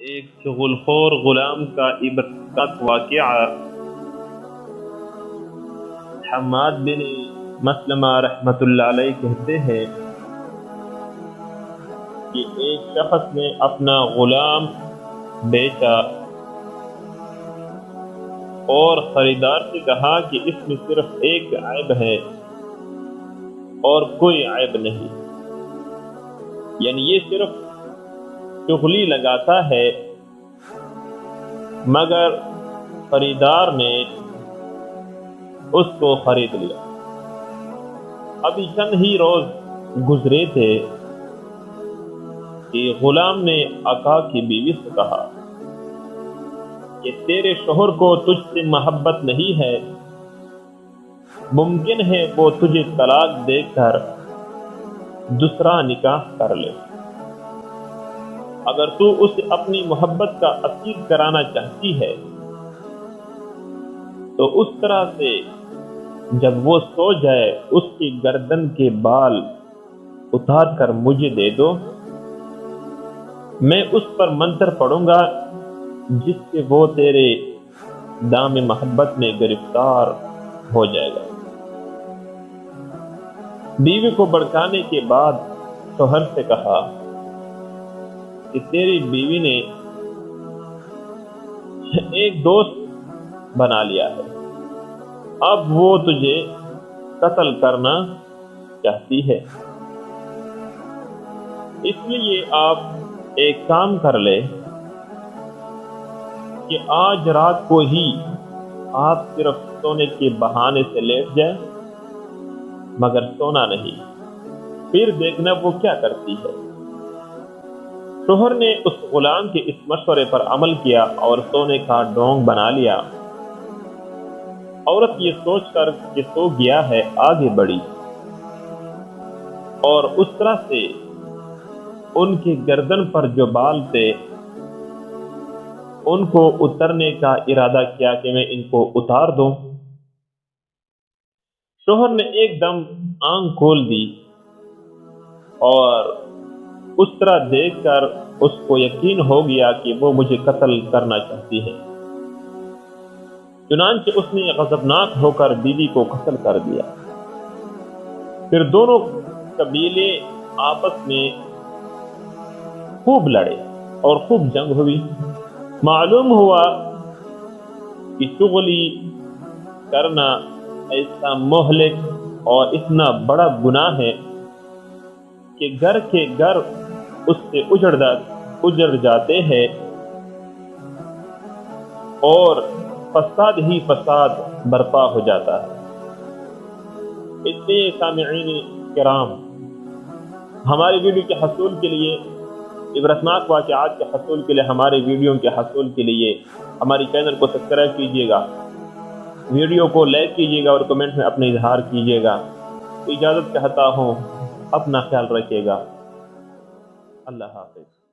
ایک چغل خور غلام کا عبرتناک واقعہ۔ حماد بن مسلمہ رحمۃ اللہ علیہ کہتے ہیں کہ ایک شخص نے اپنا غلام بیچا اور خریدار سے کہا کہ اس میں صرف ایک عیب ہے اور کوئی عیب نہیں، یعنی یہ صرف چغلی لگاتا ہے۔ مگر خریدار نے اس کو خرید لیا۔ ابھی چند ہی روز گزرے تھے کہ غلام نے آقا کی بیوی سے کہا کہ تیرے شوہر کو تجھ سے محبت نہیں ہے، ممکن ہے وہ تجھے طلاق دے کر دوسرا نکاح کر لے۔ اگر تو اسے اپنی محبت کا اسیر کرانا چاہتی ہے تو اس طرح سے جب وہ سو جائے اس کی گردن کے بال اتار کر مجھے دے دو، میں اس پر منتر پڑھوں گا جس سے وہ تیرے دام محبت میں گرفتار ہو جائے گا۔ بیوی کو بھڑکانے کے بعد شوہر سے کہا کہ تیری بیوی نے ایک دوست بنا لیا ہے، اب وہ تجھے قتل کرنا چاہتی ہے، اس لیے آپ ایک کام کر لے کہ آج رات کو ہی آپ صرف سونے کے بہانے سے لیٹ جائیں، مگر سونا نہیں، پھر دیکھنا وہ کیا کرتی ہے۔ شوہر نے اس غلام کے اس مشورے پر عمل کیا اور سونے کا ڈونگ بنا لیا۔ عورت یہ سوچ کر کہ سو گیا ہے آگے بڑھی اور اس طرح سے ان کی گردن پر جو بال تھے ان کو اترنے کا ارادہ کیا کہ میں ان کو اتار دوں۔ شوہر نے ایک دم آنکھ کھول دی اور اس طرح دیکھ کر اس کو یقین ہو گیا کہ وہ مجھے قتل کرنا چاہتی ہے، چنانچہ اس نے غضبناک ہو کر بیوی کو قتل کر دیا۔ پھر دونوں قبیلے آپس میں خوب لڑے اور خوب جنگ ہوئی۔ معلوم ہوا کہ چغلی کرنا ایسا مہلک اور اتنا بڑا گناہ ہے کہ گھر کے گھر اس سے اجڑ جاتے ہیں اور فساد ہی فساد برپا ہو جاتا ہے۔ اس لیے سامعین کرام، ہماری ویڈیو کے حصول کے لیے، عبرتناک واقعات کے حصول کے لیے، ہماری ویڈیو کے حصول کے لیے ہماری چینل کو سبسکرائب کیجیے گا، ویڈیو کو لائک کیجیے گا اور کمنٹ میں اپنے اظہار کیجیے گا۔ اجازت چاہتا ہوں، اپنا خیال رکھیے گا۔ اللہ حافظ۔